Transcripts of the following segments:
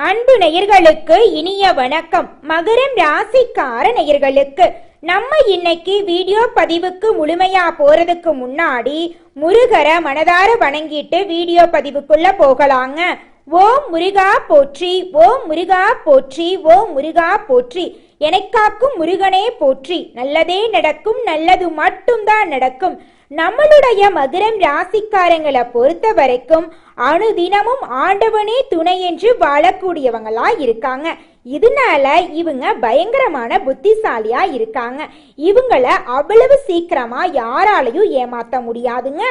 அன்பு நேயர்களுக்கு இனிய வணக்கம். மகரம் ராசிக்கார நேயர்களுக்கு நம்ம இன்னைக்கு வீடியோ பதிவுக்கு முழுமையா போறதுக்கு முன்னாடி முருகரை மனதார வணங்கிட்டு வீடியோ பதிவுக்குள்ள போகலாங்க. ஓம் முருகா போற்றி, ஓம் முருகா போற்றி, ஓம் முருகா போற்றி. எனக்காக்கும் முருகனே போற்றி. நல்லதே நடக்கும், நல்லது மட்டும்தான் நடக்கும். நம்மளுடைய மகரம் ராசிக்காரங்களை பொறுத்த வரைக்கும் அனுதினமும் ஆண்டவனே துணை என்று வாழக்கூடியவங்களா இருக்காங்க. இதனால இவங்க பயங்கரமான புத்திசாலியா இருக்காங்க. இவங்கள அவ்வளவு சீக்கிரமா யாராலையும் ஏமாத்த முடியாதுங்க.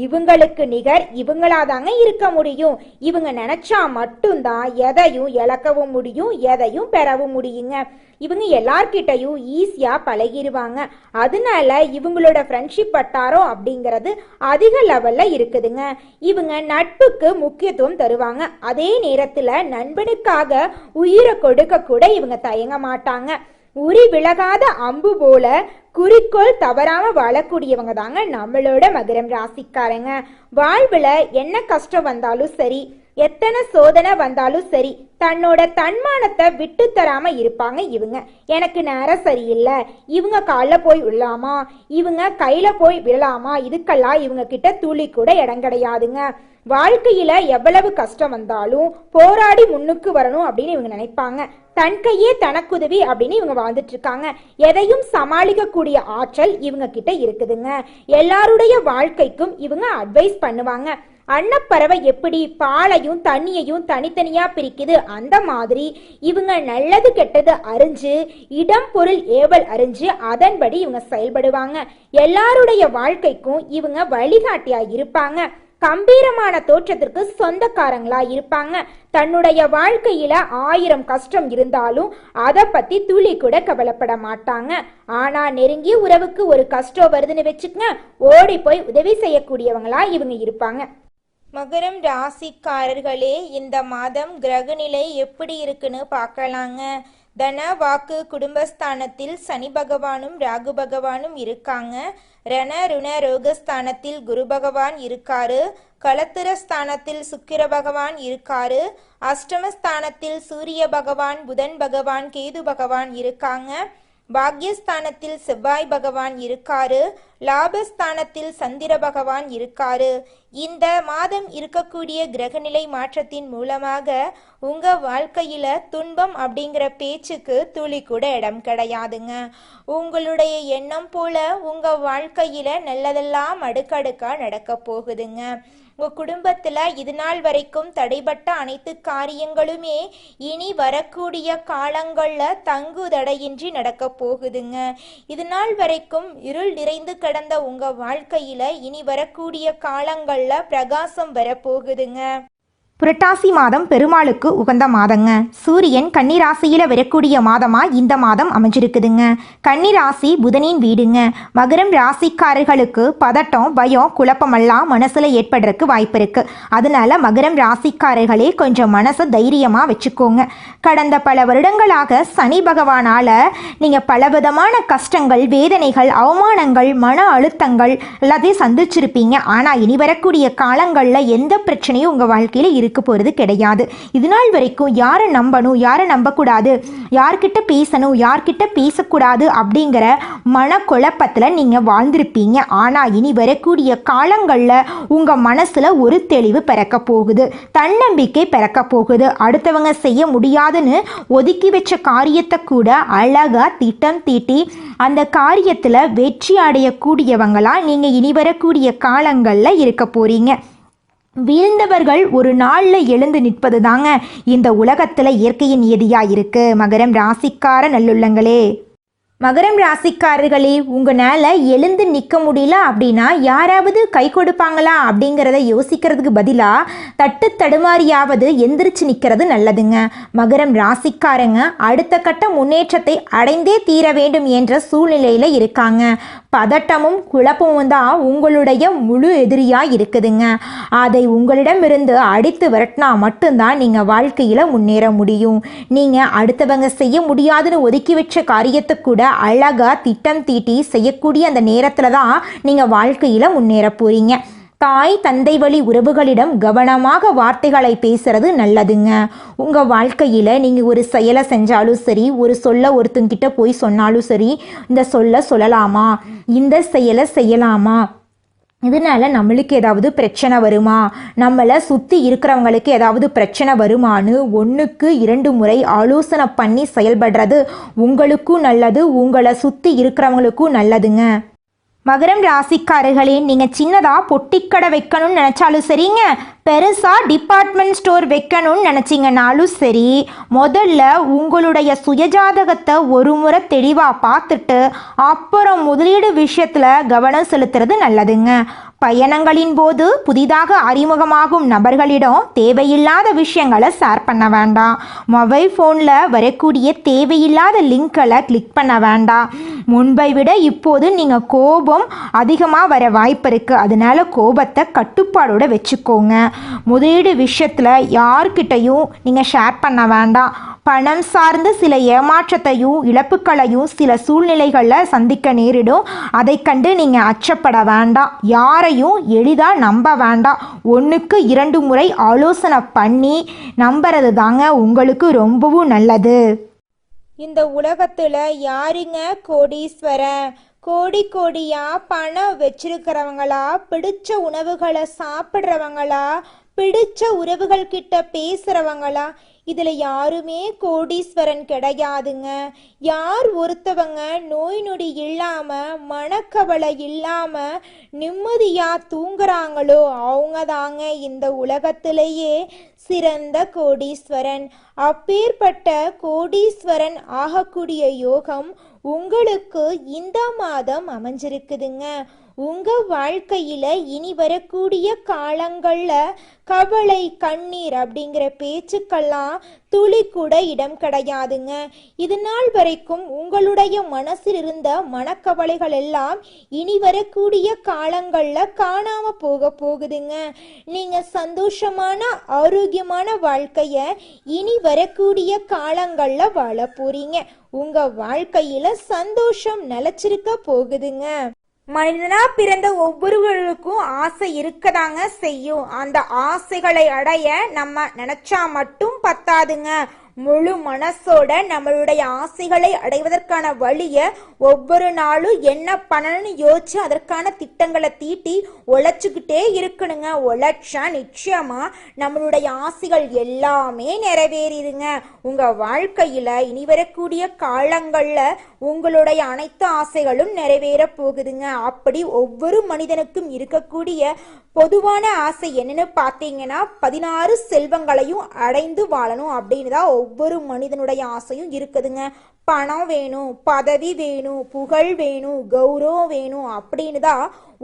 இவங்களுக்கு நிகர் இவங்களாதாங்க இருக்க முடியும். இவங்க நினைச்சா மட்டும்தான் எதையும் இழக்கவும் முடியும், எதையும் பெறவும் முடியுங்க. இவங்க எல்லார்கிட்டையும் ஈஸியா பழகிடுவாங்க. அதனால இவங்களோட ஃப்ரெண்ட்ஷிப் வட்டாரம் அப்படிங்கிறது அதிக லெவல்ல இருக்குதுங்க. இவங்க நட்புக்கு முக்கியத்துவம் தருவாங்க. அதே நேரத்துல நண்பனுக்காக உயிரை கொடுக்க கூட இவங்க தயங்க மாட்டாங்க. உரி விலகாத அம்பு போல குறிக்கோள் தவறாம வாழக்கூடியவங்க தாங்க நம்மளோட மகரம் ராசிக்காரங்க. வாழ்வுல என்ன கஷ்டம் வந்தாலும் சரி, எத்தனை சோதனை வந்தாலும் சரி, தன்னோட தன்மானத்தை விட்டு தராம இருப்பாங்க இவங்க. எனக்கு நேரம் சரியில்லை, இவங்க காலில் போய் விழலாமா, இவங்க கையில போய் விழலாமா, இதுக்கெல்லாம் இவங்க கிட்ட துளி கூட இடம் கிடையாதுங்க. வாழ்க்கையில எவ்வளவு கஷ்டம் வந்தாலும் போராடி முன்னுக்கு வரணும் அப்படின்னு இவங்க நினைப்பாங்க. தன் கையே தனக்குதவி அப்படின்னு இவங்க வாழ்ந்துட்டு இருக்காங்க. எதையும் சமாளிக்க கூடிய ஆற்றல் இவங்க கிட்ட இருக்குதுங்க. எல்லாருடைய வாழ்க்கைக்கும் இவங்க அட்வைஸ் பண்ணுவாங்க. அன்னப்பறவை எப்படி பாலையும் தண்ணியையும் தனித்தனியா பிரிக்குது, அந்த மாதிரி இவங்க நல்லது கெட்டது அறிஞ்சு, இடம் பொருள் ஏவல் அறிஞ்சு அதன்படி இவங்க செயல்படுவாங்க. எல்லாருடைய வாழ்க்கைக்கும் இவங்க வழிகாட்டியா இருப்பாங்க. கம்பீரமான தோற்றத்திற்கு சொந்தக்காரங்களா இருப்பாங்க. தன்னுடைய வாழ்க்கையில 1000 கஷ்டம் இருந்தாலும் அதை பத்தி துளி கூட கவலைப்பட மாட்டாங்க. ஆனா நெருங்கிய உறவுக்கு ஒரு கஷ்டம் வருதுன்னு வச்சுக்கங்க, ஓடி போய் உதவி செய்யக்கூடியவங்களா இவங்க இருப்பாங்க. மகரம் ராசிக்காரர்களே, இந்த மாதம் கிரகநிலை எப்படி இருக்குன்னு பார்க்கலாங்க. தன வாக்கு குடும்பஸ்தானத்தில் சனி பகவானும் ராகு பகவானும் இருக்காங்க. ரண ருண ரோகஸ்தானத்தில் குரு பகவான் இருக்காரு. களத்திர ஸ்தானத்தில் சுக்கிர பகவான் இருக்காரு. அஷ்டமஸ்தானத்தில் சூரிய பகவான், புதன் பகவான், கேது பகவான் இருக்காங்க. பாக்யஸ்தானத்தில் செவ்வாய் பகவான் இருக்காரு. லாபஸ்தானத்தில் சந்திர பகவான் இருக்காரு. இந்த மாதம் இருக்கக்கூடிய கிரகநிலை மாற்றத்தின் மூலமாக உங்க வாழ்க்கையில துன்பம் அப்படிங்கிற பேச்சுக்கு துளி கூட இடம் கிடையாதுங்க. உங்களுடைய எண்ணம் போல உங்க வாழ்க்கையில நல்லதெல்லாம் அடுக்கடுக்கா நடக்க போகுதுங்க. உங்க குடும்பத்துல இது நாள் வரைக்கும் தடைபட்ட அனைத்து காரியங்களுமே இனி வரக்கூடிய காலங்கள்ல தங்கு தடையின்றி நடக்க போகுதுங்க. இது நாள் வரைக்கும் இருள் நிறைந்து கிடந்த உங்க வாழ்க்கையில இனி வரக்கூடிய காலங்கள்ல பிரகாசம் வரப்போகுதுங்க. புரட்டாசி மாதம் பெருமாளுக்கு உகந்த மாதங்க. சூரியன் கன்னிராசியில் வரக்கூடிய மாதமா இந்த மாதம் அமைஞ்சிருக்குதுங்க. கன்னிராசி புதனின் வீடுங்க. மகரம் ராசிக்காரர்களுக்கு பதட்டம், பயம், குழப்பமெல்லாம் மனசுல ஏற்படுறதுக்கு வாய்ப்பு இருக்கு. அதனால மகரம் ராசிக்காரர்களே கொஞ்சம் மனசை தைரியமா வச்சுக்கோங்க. கடந்த பல வருடங்களாக சனி பகவானால நீங்க பலவிதமான கஷ்டங்கள், வேதனைகள், அவமானங்கள், மன அழுத்தங்கள் எல்லாத்தையும் சந்திச்சிருப்பீங்க. ஆனா இனி வரக்கூடிய காலங்கள்ல எந்த பிரச்சனையும் உங்க வாழ்க்கையில இருக்க போறது கிடையாது. இது நாள் வரைக்கும் யாரை நம்பணும், யாரை நம்பக்கூடாது, யார்கிட்ட பேசணும், யார்கிட்ட பேசக்கூடாது அப்படிங்கிற மனக்குழப்பத்துல நீங்க வாழ்ந்திருப்பீங்க. ஆனா இனி வரக்கூடிய காலங்கள்ல உங்க மனசுல ஒரு தெளிவு பிறக்க போகுது, தன்னம்பிக்கை பிறக்க போகுது. அடுத்தவங்க செய்ய முடியாதுன்னு ஒதுக்கி வச்ச காரியத்தை கூட அழகா திட்டம் தீட்டி அந்த காரியத்துல வெற்றி அடையக்கூடியவங்களா நீங்க இனி வரக்கூடிய காலங்கள்ல இருக்க போறீங்க. வீழ்ந்தவர்கள் ஒரு நாளில் எழுந்து நிற்பது தாங்க இந்த உலகத்தில் இயற்கையின் நியதியா இருக்கு. மகரம் ராசிக்கார நல்லுள்ளங்களே, மகரம் ராசிக்காரர்களே, உங்களால் எழுந்து நிற்க முடியல அப்படின்னா யாராவது கை கொடுப்பாங்களா அப்படிங்கிறத யோசிக்கிறதுக்கு பதிலாக தட்டு தடுமாறியாவது எந்திரிச்சு நிற்கிறது நல்லதுங்க. மகரம் ராசிக்காரங்க அடுத்த கட்ட முன்னேற்றத்தை அடைந்தே தீர வேண்டும் என்ற சூழ்நிலையில் இருக்காங்க. பதட்டமும் குழப்பமும் தான் உங்களுடைய முழு எதிரியாக இருக்குதுங்க. அதை உங்களிடமிருந்து அடித்து விரட்டினா மட்டும்தான் நீங்கள் வாழ்க்கையில் முன்னேற முடியும். நீங்கள் அடுத்தவங்க செய்ய முடியாதுன்னு ஒதுக்கி வச்ச காரியத்தை கூட அழகாக திட்டம் தீட்டி செய்யக்கூடிய அந்த நேரத்தில் தான் நீங்கள் வாழ்க்கையில் முன்னேற போகிறீங்க. தாய் தந்தை வழி உறவுகளிடம் கவனமாக வார்த்தைகளை பேசுறது நல்லதுங்க. உங்கள் வாழ்க்கையில் நீங்கள் ஒரு செயலை செஞ்சாலும் சரி, ஒரு சொல்ல ஒருத்தங்கிட்ட போய் சொன்னாலும் சரி, இந்த சொல்ல சொல்லலாமா, இந்த செயலை செய்யலாமா, இதனால் நம்மளுக்கு ஏதாவது பிரச்சனை வருமா, நம்மளை சுற்றி இருக்கிறவங்களுக்கு ஏதாவது பிரச்சனை வருமானு 1க்கு 2 முறை ஆலோசனை பண்ணி செயல்படுறது உங்களுக்கும் நல்லது, உங்களை சுற்றி இருக்கிறவங்களுக்கும் நல்லதுங்க. மகரம் ராசிக்காரர்களே, நீங்கள் சின்னதாக பொட்டிக்கடை வைக்கணும்னு நினச்சாலும் சரிங்க, பெருசாக டிபார்ட்மெண்ட் ஸ்டோர் வைக்கணும்னு நினச்சிங்கனாலும் சரி, முதல்ல உங்களுடைய சுயஜாதகத்தை ஒரு முறை தெளிவாக பார்த்துட்டு அப்புறம் முதலீடு விஷயத்தில் கவனம் செலுத்துறது நல்லதுங்க. பயணங்களின் போது புதிதாக அறிமுகமாகும் நபர்களிடம் தேவையில்லாத விஷயங்களை ஷேர் பண்ண வேண்டாம். மொபைல் ஃபோனில் வரக்கூடிய தேவையில்லாத லிங்க்களை கிளிக் பண்ண வேண்டாம். முன்பை விட இப்போது நீங்கள் கோபம் அதிகமாக வர வாய்ப்பு இருக்குது, அதனால கோபத்தை கட்டுப்பாடோடு வச்சுக்கோங்க. முதலீடு விஷயத்தில் யார்கிட்டையும் நீங்கள் ஷேர் பண்ண வேண்டாம். பணம் சார்ந்து சில ஏமாற்றத்தையும் இழப்புகளையும் சில சூழ்நிலைகளில் சந்திக்க நேரிடும். அதை கண்டு நீங்கள் அச்சப்பட வேண்டாம். யாரையும் எளிதாக நம்ப வேண்டாம். 1க்கு 2 முறை ஆலோசனை பண்ணி நம்புறது தாங்க உங்களுக்கு ரொம்பவும் நல்லது. இந்த உலகத்துல யாருங்க கோடீஸ்வரன்? கோடியா பணம் வச்சிருக்கிறவங்களா, பிடிச்ச உணவுகளை சாப்பிட்றவங்களா, பிடிச்ச உறவுகள் கிட்ட பேசுறவங்களா? இதுல யாருமே கோடீஸ்வரன் கிடையாதுங்க. யார் ஒருத்தவங்க நோய் நொடி இல்லாம மனக்கவலை இல்லாம நிம்மதியா தூங்குறாங்களோ அவங்க தாங்க இந்த உலகத்திலேயே சிறந்த கோடீஸ்வரன். அப்பேற்பட்ட கோடீஸ்வரன் ஆகக்கூடிய யோகம் உங்களுக்கு இந்த மாதம் அமைஞ்சிருக்குதுங்க. உங்க வாழ்க்கையில இனி வரக்கூடிய காலங்கள்ல கவலை கண்ணீர் அப்படிங்கிற பேச்சுக்கெல்லாம் துளி கூட இடம் கிடையாதுங்க. இது நாள் வரைக்கும் உங்களுடைய மனசில் இருந்த மனக்கவலைகள் எல்லாம் இனி வரக்கூடிய காலங்கள்ல காணாம போகுதுங்க. நீங்க சந்தோஷமான ஆரோக்கியமான வாழ்க்கைய இனி வரக்கூடிய காலங்கள்ல வாழ போறீங்க. உங்க வாழ்க்கையில சந்தோஷம் நிலைச்சிருக்க போகுதுங்க. மனிதனா பிறந்த ஒவ்வொருவருக்கும் ஆசை இருக்கதாங்க செய்யும். அந்த ஆசைகளை அடைய நம்ம நினைச்சா மட்டும் பத்தாதுங்க. முழு மனசோட நம்மளுடைய ஆசைகளை அடைவதற்கான வழியை ஒவ்வொரு நாளும் என்ன பண்ணணும்னு யோசிச்சு அதற்கான திட்டங்களை தீட்டி உழைச்சிக்கிட்டே இருக்கணுங்க. உழைச்சா நிச்சயமா நம்மளுடைய ஆசைகள் எல்லாமே நிறைவேறிடுங்க. உங்க வாழ்க்கையில இனி வரக்கூடிய காலங்கள்ல உங்களுடைய அனைத்து ஆசைகளும் நிறைவேற போகுதுங்க. அப்படி ஒவ்வொரு மனிதனுக்கும் இருக்கக்கூடிய பொதுவான ஆசை என்னன்னு பார்த்தீங்கன்னா 16 செல்வங்களையும் அடைந்து வாழணும் அப்படின்னு தான் ஒவ்வொரு மனிதனுடைய ஆசையும் இருக்குதுங்க. பணம் வேணும், பதவி வேணும், புகழ் வேணும், கௌரவம் வேணும் அப்படின்னு தான்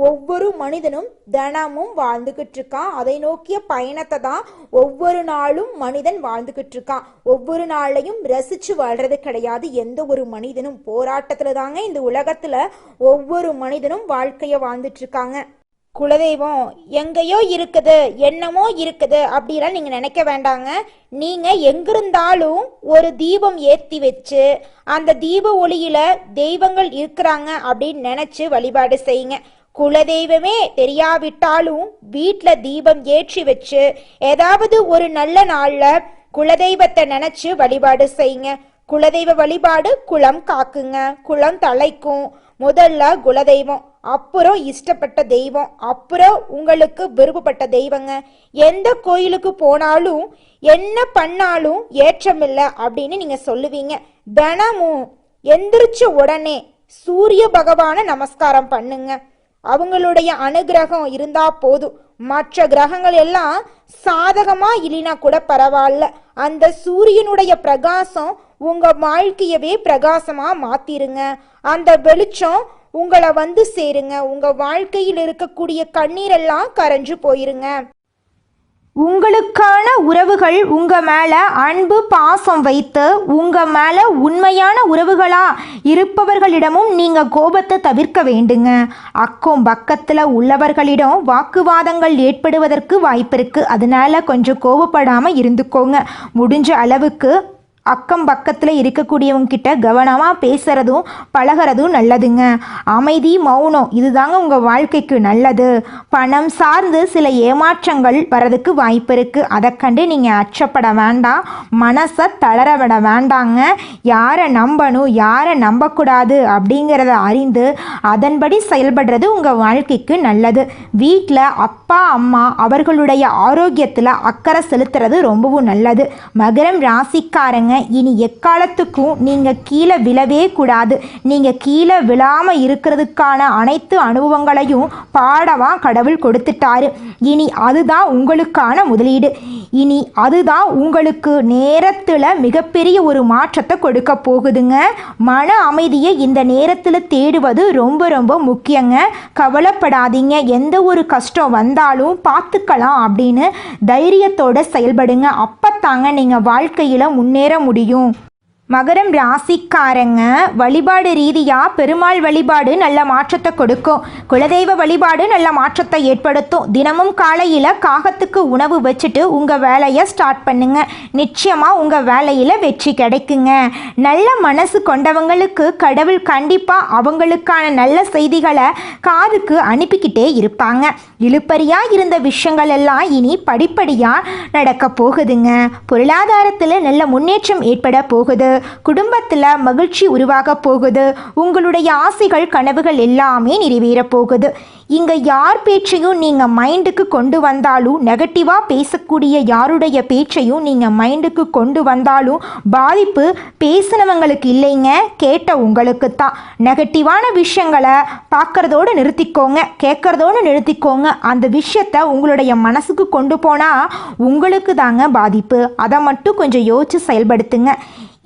ஒவ்வொரு மனிதனும் தினமும் வாழ்ந்துகிட்டு இருக்கான். அதை நோக்கிய பயணத்தை தான் ஒவ்வொரு நாளும் மனிதன் வாழ்ந்துகிட்டு இருக்கான். ஒவ்வொரு நாளையும் ரசிச்சு வாழ்றது கிடையாது எந்த ஒரு மனிதனும். போராட்டத்துல தாங்க இந்த உலகத்துல ஒவ்வொரு மனிதனும் வாழ்க்கைய வாழ்ந்துட்டு இருக்காங்க. குலதெய்வம் எங்கேயோ இருக்குது, என்னமோ இருக்குது அப்படிலாம் நீங்கள் நினைக்க வேண்டாங்க. நீங்கள் எங்கிருந்தாலும் ஒரு தீபம் ஏற்றி வச்சு அந்த தீப ஒளியில் தெய்வங்கள் இருக்கிறாங்க அப்படின்னு நினச்சி வழிபாடு செய்யுங்க. குலதெய்வமே தெரியாவிட்டாலும் வீட்டில் தீபம் ஏற்றி வச்சு ஏதாவது ஒரு நல்ல நாளில் குலதெய்வத்தை நினச்சி வழிபாடு செய்யுங்க. குலதெய்வ வழிபாடு குலம் காக்குங்க, குலம் தலைக்கும். முதல்ல குலதெய்வம், அப்புறம் இஷ்டப்பட்ட தெய்வம், அப்புறம் உங்களுக்கு விருப்பப்பட்ட தெய்வங்க. எந்த கோயிலுக்கு போனாலும் என்ன பண்ணாலும் ஏற்றமில்லை அப்படின்னு நீங்க சொல்லுவீங்க. தினமும் எந்திரிச்ச உடனே சூரிய பகவானை நமஸ்காரம் பண்ணுங்க. அவங்களுடைய அனுகிரகம் இருந்தா போதும். மற்ற கிரகங்கள் எல்லாம் சாதகமா இல்லைனா கூட பரவாயில்ல, அந்த சூரியனுடைய பிரகாசம் உங்க வாழ்க்கையவே பிரகாசமா மாத்திருங்க. அந்த வெளிச்சம் உங்களை வந்து சேருங்க. உங்க வாழ்க்கையில் இருக்கக்கூடிய கண்ணீரெல்லாம் கரைஞ்சு போயிருங்க. உங்களுக்கான உறவுகள் உங்க மேல அன்பு பாசம் வைத்து உங்க மேல உண்மையான உறவுகளா இருப்பவர்களிடமும் நீங்க கோபத்தை தவிர்க்க வேண்டுங்க. அக்கம் பக்கத்துல உள்ளவர்களிடம் வாக்குவாதங்கள் ஏற்படுவதற்கு வாய்ப்பு இருக்கு. அதனால கொஞ்சம் கோபப்படாம இருந்துக்கோங்க. முடிஞ்ச அளவுக்கு அக்கம் பக்கத்தில் இருக்கக்கூடியவங்க கிட்ட கவனமாக பேசுகிறதும் பழகிறதும் நல்லதுங்க. அமைதி மௌனம் இதுதாங்க உங்கள் வாழ்க்கைக்கு நல்லது. பணம் சார்ந்து சில ஏமாற்றங்கள் வரதுக்கு வாய்ப்பு இருக்குது. அதை கண்டு நீங்கள் அச்சப்பட வேண்டாம், மனசை தளர விட வேண்டாங்க. யாரை நம்பணும் யாரை நம்பக்கூடாது அப்படிங்கிறத அறிந்து அதன்படி செயல்படுறது உங்கள் வாழ்க்கைக்கு நல்லது. வீட்டில் அப்பா அம்மா அவர்களுடைய ஆரோக்கியத்தில் அக்கறை செலுத்துறது ரொம்பவும் நல்லது. மகரம் ராசிக்காரங்க, இனி எக்காலத்துக்கும் நீங்கள் கீழே விழவே கூடாது. நீங்கள் கீழே விழாமல் இருக்கிறதுக்கான அனைத்து அனுபவங்களையும் பாடமாக கடவுள் கொடுத்துட்டாரு. இனி அதுதான் உங்களுக்கான முதலீடு. இனி அதுதான் உங்களுக்கு நேரத்தில் மிகப்பெரிய ஒரு மாற்றத்தை கொடுக்க போகுதுங்க. மன அமைதியை இந்த நேரத்தில் தேடுவது ரொம்ப ரொம்ப முக்கியங்க. கவலைப்படாதீங்க, எந்த ஒரு கஷ்டம் வந்தாலும் பார்த்துக்கலாம் அப்படின்னு தைரியத்தோடு செயல்படுங்க. அப்பத்தாங்க நீங்கள் வாழ்க்கையில் முன்னேற முடியும். மகரம் ராசிக்காரங்க, வழிபாடு ரீதியாக பெருமாள் வழிபாடு நல்ல மாற்றத்தை கொடுக்கும். குலதெய்வ வழிபாடு நல்ல மாற்றத்தை ஏற்படுத்தும். தினமும் காலையில் காகத்துக்கு உணவு வச்சுட்டு உங்கள் வேலையை ஸ்டார்ட் பண்ணுங்க. நிச்சயமாக உங்கள் வேலையில் வெற்றி கிடைக்குங்க. நல்ல மனசு கொண்டவங்களுக்கு கடவுள் கண்டிப்பாக அவங்களுக்கான நல்ல செய்திகளை காதுக்கு அனுப்பிக்கிட்டே இருப்பாங்க. இழுப்பறியாக இருந்த விஷயங்கள் எல்லாம் இனி படிப்படியாக நடக்க போகுதுங்க. பொருளாதாரத்தில் நல்ல முன்னேற்றம் ஏற்பட போகுது. குடும்பத்தில் மகிழ்ச்சி உருவாக போகுது. உங்களுடைய ஆசைகள் கனவுகள் எல்லாமே நிறைவேற போகுது. இங்கே யார் பேச்சையும் நீங்கள் மைண்டுக்கு கொண்டு வந்தாலும், நெகட்டிவாக பேசக்கூடிய யாருடைய பேச்சையும் நீங்கள் மைண்டுக்கு கொண்டு வந்தாலும் பாதிப்பு பேசினவங்களுக்கு இல்லைங்க, கேட்ட உங்களுக்கு தான். நெகட்டிவான விஷயங்களை பார்க்குறதோடு நிறுத்திக்கோங்க, கேட்குறதோடு நிறுத்திக்கோங்க. அந்த விஷயத்தை உங்களுடைய மனசுக்கு கொண்டு போனால் உங்களுக்கு தாங்க பாதிப்பு. அதை மட்டும் கொஞ்சம் யோசித்து செயல்படுத்துங்க.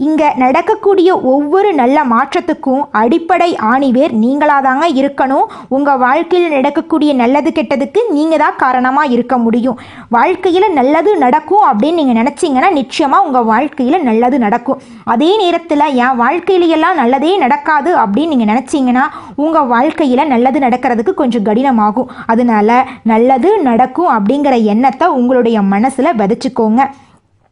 இங்கே நடக்கக்கூடிய ஒவ்வொரு நல்ல மாற்றத்துக்கும் அடிப்படை ஆணிவேர் நீங்களாக தாங்க இருக்கணும். உங்கள் வாழ்க்கையில் நடக்கக்கூடிய நல்லது கெட்டதுக்கு நீங்கள் தான் காரணமாக இருக்க முடியும். வாழ்க்கையில் நல்லது நடக்கும் அப்படின்னு நீங்கள் நினச்சிங்கன்னா நிச்சயமாக உங்கள் வாழ்க்கையில் நல்லது நடக்கும். அதே நேரத்தில் என் வாழ்க்கையிலையெல்லாம் நல்லதே நடக்காது அப்படின்னு நீங்கள் நினச்சிங்கன்னா உங்கள் வாழ்க்கையில் நல்லது நடக்கிறதுக்கு கொஞ்சம் கடினமாகும். அதனால் நல்லது நடக்கும் அப்படிங்கிற எண்ணத்தை உங்களுடைய மனசில் விதைச்சிக்கோங்க.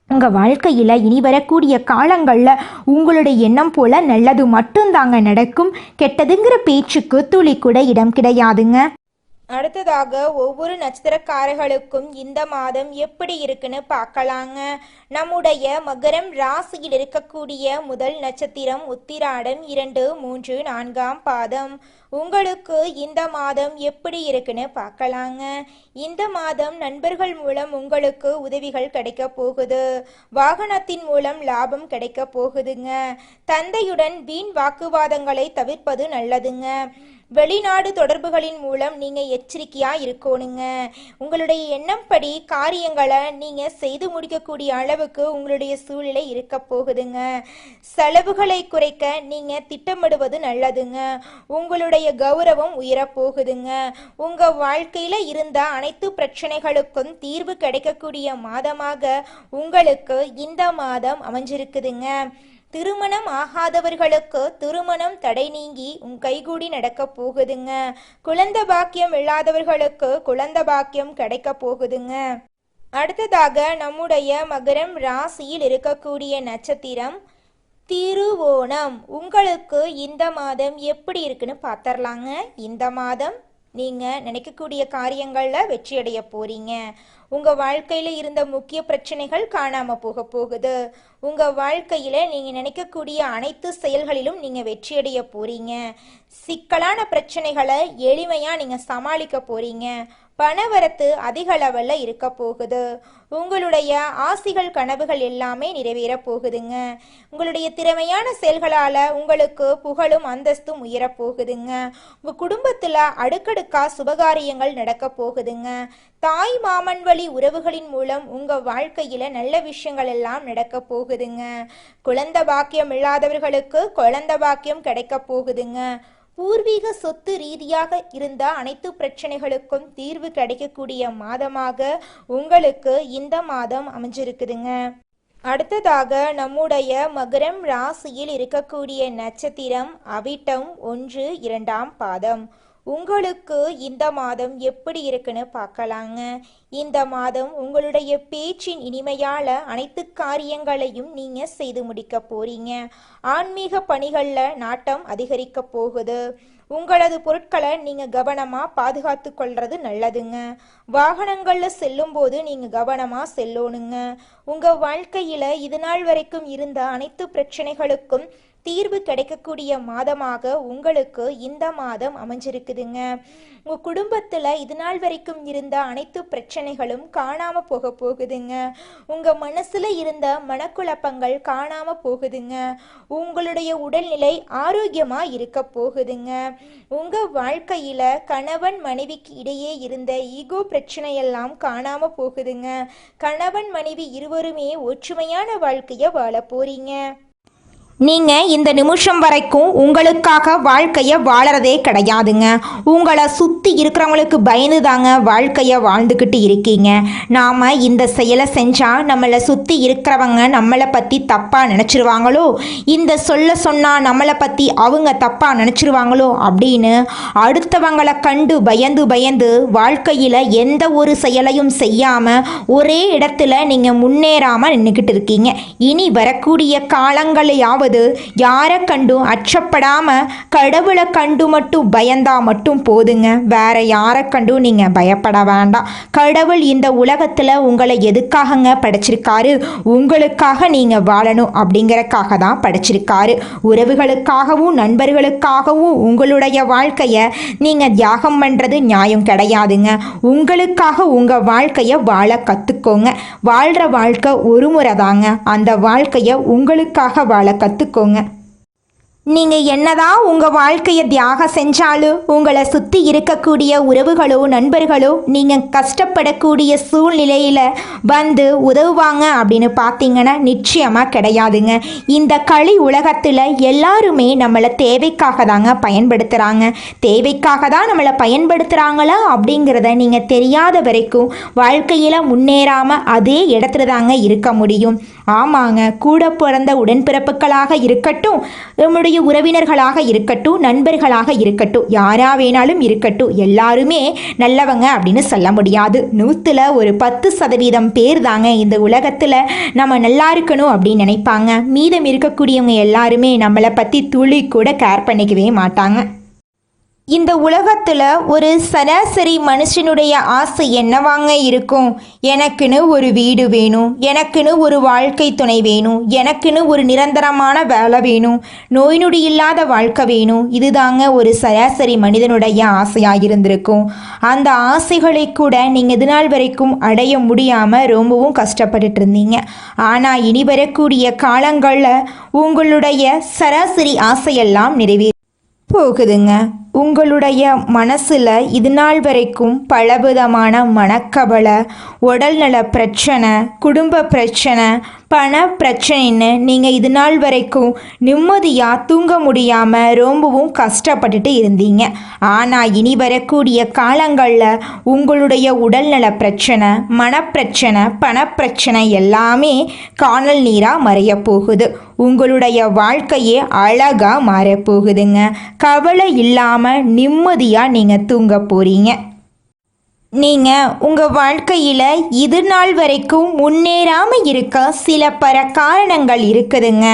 உங்கள் வாழ்க்கையில் இனி வரக்கூடிய காலங்களில் உங்களுடைய எண்ணம் போல் நல்லது மட்டும்தாங்க நடக்கும். கெட்டதுங்கிற பேச்சுக்கு துளி கூட இடம் கிடையாதுங்க. அடுத்ததாக ஒவ்வொரு நட்சத்திரக்காரர்களுக்கும் இந்த மாதம் எப்படி இருக்குன்னு பார்க்கலாங்க. நம்முடைய மகரம் ராசியில் இருக்கக்கூடிய முதல் நட்சத்திரம் உத்திராடம் 2, 3, 4ஆம் பாதம். உங்களுக்கு இந்த மாதம் எப்படி இருக்குன்னு பார்க்கலாங்க. இந்த மாதம் நண்பர்கள் மூலம் உங்களுக்கு உதவிகள் கிடைக்க போகுது. வாகனத்தின் மூலம் லாபம் கிடைக்க போகுதுங்க. தந்தையுடன் வீண் வாக்குவாதங்களை தவிர்ப்பது நல்லதுங்க. வெளிநாடு தொடர்புகளின் மூலம் நீங்கள் எச்சரிக்கையாக இருக்கணுங்க. உங்களுடைய எண்ணம்படி காரியங்களை நீங்கள் செய்து முடிக்கக்கூடிய அளவுக்கு உங்களுடைய சூழ்நிலை இருக்க போகுதுங்க. செலவுகளை குறைக்க நீங்கள் திட்டமிடுவது நல்லதுங்க. உங்களுடைய கௌரவம் உயரப்போகுதுங்க. உங்கள் வாழ்க்கையில் இருந்த அனைத்து பிரச்சனைகளுக்கும் தீர்வு கிடைக்கக்கூடிய மாதமாக உங்களுக்கு இந்த மாதம் அமைஞ்சிருக்குதுங்க. திருமணம் ஆகாதவர்களுக்கு திருமணம் தடை நீங்கி கைகூடி நடக்க போகுதுங்க. குழந்தை பாக்கியம் இல்லாதவர்களுக்கு குழந்தை பாக்கியம் கிடைக்க போகுதுங்க. அடுத்ததாக நம்முடைய மகரம் ராசியில் இருக்கக்கூடிய நட்சத்திரம் திருவோணம். உங்களுக்கு இந்த மாதம் எப்படி இருக்குன்னு பார்த்துடலாங்க. இந்த மாதம் நீங்கள் நினைக்கக்கூடிய காரியங்களில் வெற்றியடைய போறீங்க. உங்கள் வாழ்க்கையில் இருந்த முக்கிய பிரச்சனைகள் காணாமல் போக போகுது. உங்கள் வாழ்க்கையில் நீங்கள் நினைக்கக்கூடிய அனைத்து செயல்களிலும் நீங்கள் வெற்றியடைய போறீங்க. சிக்கலான பிரச்சனைகளை எளிமையாக நீங்கள் சமாளிக்க போறீங்க. பணவரத்து அதிக லெவலில் இருக்க போகுது. உங்களுடைய ஆசைகள் கனவுகள் எல்லாமே நிறைவேற போகுதுங்க. உங்களுடைய திறமையான செயல்களால் உங்களுக்கு புகழும் அந்தஸ்தும் உயரப்போகுதுங்க. உங்கள் குடும்பத்தில் அடுக்கடுக்கா சுபகாரியங்கள் நடக்க போகுதுங்க. தாய் மாமன் வழி உறவுகளின் மூலம் உங்கள் வாழ்க்கையில் நல்ல விஷயங்கள் எல்லாம் நடக்க போகுதுங்க. குழந்தை பாக்கியம் இல்லாதவர்களுக்கு குழந்தை பாக்கியம் கிடைக்க போகுதுங்க. பூர்வீக சொத்து ரீதியாக இருந்த அனைத்து பிரச்சனைகளுக்கும் தீர்வு கிடைக்கக்கூடிய மாதமாக உங்களுக்கு இந்த மாதம் அமைஞ்சிருக்குதுங்க. அடுத்ததாக நம்முடைய மகரம் ராசியில் இருக்கக்கூடிய நட்சத்திரம் அவிட்டம் 1, 2ஆம் பாதம். உங்களுக்கு இந்த மாதம் எப்படி இருக்குன்னு பார்க்கலாங்க. இந்த மாதம் உங்களுடைய பேச்சின் இனிமையால அனைத்து காரியங்களையும் நீங்க செய்து முடிக்க போறீங்க. ஆன்மீக பணிகள்ல நாட்டம் அதிகரிக்க போகுது. உங்களது பொருட்களை நீங்க கவனமா பாதுகாத்து கொள்றது நல்லதுங்க. வாகனங்கள்ல செல்லும் போது நீங்க கவனமா செல்லணுங்க. உங்க வாழ்க்கையில இது நாள் வரைக்கும் இருந்த அனைத்து பிரச்சனைகளுக்கும் தீர்வு கிடைக்கக்கூடிய மாதமாக உங்களுக்கு இந்த மாதம் அமைஞ்சிருக்குதுங்க. உங்க குடும்பத்துல இது நாள் வரைக்கும் இருந்த அனைத்து பிரச்சனைகளும் காணாம போக போகுதுங்க. உங்க மனசுல இருந்த மனக்குழப்பங்கள் காணாம போகுதுங்க. உங்களுடைய உடல்நிலை ஆரோக்கியமா இருக்க போகுதுங்க. உங்க வாழ்க்கையில கணவன் மனைவிக்கு இடையே இருந்த ஈகோ பிரச்சனையெல்லாம் காணாம போகுதுங்க. கணவன் மனைவி இருவருமே ஒற்றுமையான வாழ்க்கைய வாழ போறீங்க. நீங்கள் இந்த நிமிஷம் வரைக்கும் உங்களுக்காக வாழ்க்கையை வாழறதே கிடையாதுங்க. உங்களை சுற்றி இருக்கிறவங்களுக்கு பயந்து தாங்க வாழ்க்கையை வாழ்ந்துக்கிட்டு இருக்கீங்க. நாம் இந்த செயலை செஞ்சால் நம்மளை சுற்றி இருக்கிறவங்க நம்மளை பற்றி தப்பாக நினச்சிருவாங்களோ, இந்த சொன்னால் நம்மளை பற்றி அவங்க தப்பாக நினச்சிருவாங்களோ அப்படின்னு அடுத்தவங்களை கண்டு பயந்து வாழ்க்கையில் எந்த ஒரு செயலையும் செய்யாமல் ஒரே இடத்துல நீங்கள் முன்னேறாமல் நின்றுக்கிட்டு இருக்கீங்க. இனி வரக்கூடிய காலங்களையாவது யாரை கண்டும் அச்சப்படாம கடவுளை கண்டு மட்டும் பயந்தா மட்டும் போதுங்க. வேற யாரை கண்டும் நீங்க பயப்பட வேண்டாம். கடவுள் இந்த உலகத்துல உங்களை எதுக்காகங்க படைச்சிருக்காரு? உங்களுக்காக நீங்க வாழணும் அப்படிங்கறக்காக தான் படைச்சிருக்காரு. உறவுகளுக்காகவும் நண்பர்களுக்காகவும் உங்களுடைய வாழ்க்கைய நீங்க தியாகம் பண்றது நியாயம் கிடையாதுங்க. உங்களுக்காக உங்க வாழ்க்கைய வாழ கத்துக்கோங்க. வாழ்ற வாழ்க்கை ஒரு முறை தாங்க. அந்த வாழ்க்கைய உங்களுக்காக வாழ கத்துக்கோங்க. நீங்கள் என்னதான் உங்கள் வாழ்க்கையை தியாகம் செஞ்சாலும் உங்களை சுற்றி இருக்கக்கூடிய உறவுகளோ நண்பர்களோ நீங்கள் கஷ்டப்படக்கூடிய சூழ்நிலையில் வந்து உதவுவாங்க அப்படின்னு பார்த்தீங்கன்னா நிச்சயமாக கிடையாதுங்க. இந்த களி உலகத்தில் எல்லாருமே நம்மளை தேவைக்காக தாங்க பயன்படுத்துகிறாங்க. தேவைக்காக தான் நம்மளை பயன்படுத்துகிறாங்களா அப்படிங்கிறத நீங்கள் தெரியாத வரைக்கும் வாழ்க்கையில் முன்னேறாமல் அதே இடத்துல தாங்க இருக்க முடியும். ஆமாங்க, கூட பிறந்த உடன்பிறப்புகளாக இருக்கட்டும், நம்முடைய உறவினர்களாக இருக்கட்டும், நண்பர்களாக இருக்கட்டும், யாரா வேணாலும் இருக்கட்டும், எல்லாருமே நல்லவங்க அப்படின்னு சொல்ல முடியாது. 100ல் ஒரு 10% பேர் தாங்க இந்த உலகத்தில் நம்ம நல்லா இருக்கணும் அப்படின்னு நினைப்பாங்க. மீதம் இருக்கக்கூடியவங்க எல்லாருமே நம்மளை பற்றி துளி கூட கேர் பண்ணிக்கவே மாட்டாங்க. இந்த உலகத்தில் ஒரு சராசரி மனுஷனுடைய ஆசை என்னவாங்க இருக்கும்? எனக்குன்னு ஒரு வீடு வேணும், எனக்குன்னு ஒரு வாழ்க்கை துணை வேணும், எனக்குன்னு ஒரு நிரந்தரமான வேலை வேணும், நோய் நொடி இல்லாத வாழ்க்கை வேணும். இதுதாங்க ஒரு சராசரி மனிதனுடைய ஆசையாக இருந்திருக்கும். அந்த ஆசைகளை கூட நீங்கள் இது நாள் வரைக்கும் அடைய முடியாமல் ரொம்பவும் கஷ்டப்பட்டுட்டு இருந்தீங்க. ஆனால் இனி வரக்கூடிய காலங்களில் உங்களுடைய சராசரி ஆசையெல்லாம் நிறைவேறி போகுதுங்க. உங்களுடைய மனசில் இது நாள் வரைக்கும் பலவிதமான மனக்கவலை, உடல்நல பிரச்சனை, குடும்ப பிரச்சனை, பண பிரச்சனைன்னு நீங்கள் இது நாள் வரைக்கும் நிம்மதியாக தூங்க முடியாமல் ரொம்பவும் கஷ்டப்பட்டுட்டு இருந்தீங்க. ஆனால் இனி வரக்கூடிய காலங்களில் உங்களுடைய உடல்நல பிரச்சனை, மனப்பிரச்சனை, பணப்பிரச்சனை எல்லாமே காணல் நீராக மறைய போகுது. உங்களுடைய வாழ்க்கையே அழகாக மாறப்போகுதுங்க. கவலை இல்லாமல் நிம்மதியாக நீங்கள் தூங்க போகிறீங்க. நீங்கள் உங்கள் வாழ்க்கையில் இது நாள் வரைக்கும் முன்னேறாமல் இருக்க சில காரணங்கள் இருக்குதுங்க.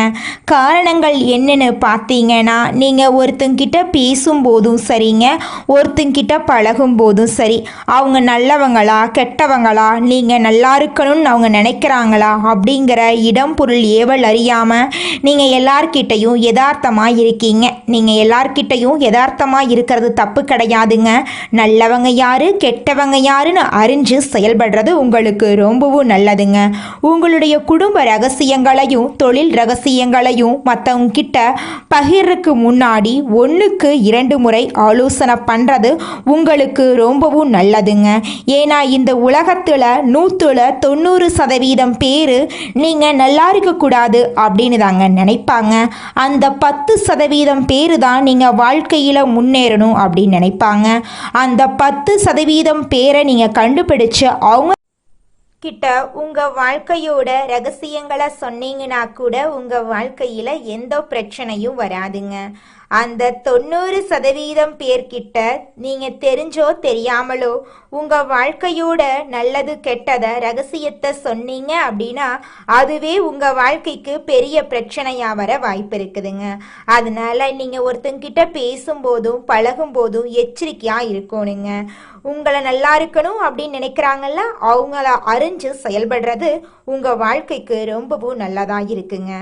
காரணங்கள் என்னென்னு பார்த்தீங்கன்னா, நீங்கள் ஒருத்தங்கிட்ட பேசும்போதும் சரிங்க, ஒருத்தங்கிட்ட பழகும் போதும் சரி, அவங்க நல்லவங்களா கெட்டவங்களா, நீங்கள் நல்லா இருக்கணும்னு அவங்க நினைக்கிறாங்களா அப்படிங்கிற இடம் பொருள் ஏவல் அறியாமல் நீங்கள் எல்லார்கிட்டையும் யதார்த்தமாக இருக்கீங்க. நீங்கள் எல்லார்கிட்டையும் யதார்த்தமாக இருக்கிறது தப்பு கிடையாதுங்க. நல்லவங்க யாரு கெட்டவங்க யாருன்னு அறிஞ்சு செயல்படுறது உங்களுக்கு ரொம்பவும் நல்லதுங்க. உங்களுடைய குடும்ப ரகசியங்களையும் தொழில் ரகசியங்களையும் மற்றவங்க கிட்ட பகிர்றதுக்கு முன்னாடி 1க்கு 2 முறை ஆலோசனை பண்ணுறது உங்களுக்கு ரொம்பவும் நல்லதுங்க. ஏன்னா இந்த உலகத்தில் 100ல் 90% பேர் நீங்கள் நல்லா இருக்கக்கூடாது அப்படின்னு தாங்க நினைப்பாங்க. அந்த 10% பேர் தான் நீங்கள் வாழ்க்கையில் முன்னேறணும் அப்படின்னு நினைப்பாங்க. அந்த 10% பேரை நீங்கள் கண்டுபிடிச்சு அவங்க கிட்ட உங்க வாழ்க்கையோட ரகசியங்களை சொன்னீங்கன்னா கூட உங்க வாழ்க்கையில எந்த பிரச்சனையும் வராதுங்க. அந்த 90% பேர்கிட்ட நீங்க தெரிஞ்சோ தெரியாமலோ உங்க வாழ்க்கையோட நல்லது கெட்டத ரகசியத்தை சொன்னீங்க அப்படின்னா அதுவே உங்க வாழ்க்கைக்கு பெரிய பிரச்சனையா வர வாய்ப்பு இருக்குதுங்க. அதனால நீங்க ஒருத்தங்கிட்ட பேசும்போதும் பழகும் போதும் எச்சரிக்கையா இருக்கணுங்க. உங்களை நல்லா இருக்கணும் அப்படின்னு நினைக்கிறாங்கல்ல, அவங்கள அறிஞ்சு செயல்படுறது உங்க வாழ்க்கைக்கு ரொம்பவும் நல்லதா இருக்குங்க.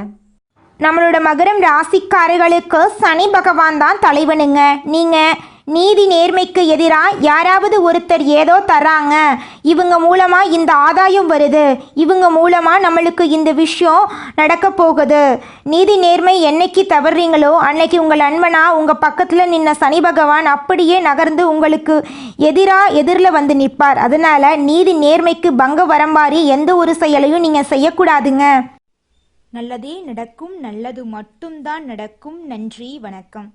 நம்மளோட மகரம் ராசிக்காரர்களுக்கு சனி பகவான் தான் தலைவனுங்க. நீங்கள் நீதி நேர்மைக்கு எதிராக யாராவது ஒருத்தர் ஏதோ தர்றாங்க, இவங்க மூலமாக இந்த ஆதாயம் வருது, இவங்க மூலமாக நம்மளுக்கு இந்த விஷயம் நடக்க போகுது, நீதி நேர்மை என்னைக்கு தவறுறீங்களோ அன்னைக்கு உங்கள் அன்பனா உங்கள் பக்கத்தில் நின்ன சனி பகவான் அப்படியே நகர்ந்து உங்களுக்கு எதிரில் வந்து நிற்பார். அதனால் நீதி நேர்மைக்கு பங்க வரம்பாரி எந்த ஒரு செயலையும் நீங்கள் செய்யக்கூடாதுங்க. நல்லதே நடக்கும், நல்லது மட்டும்தான் நடக்கும். நன்றி, வணக்கம்.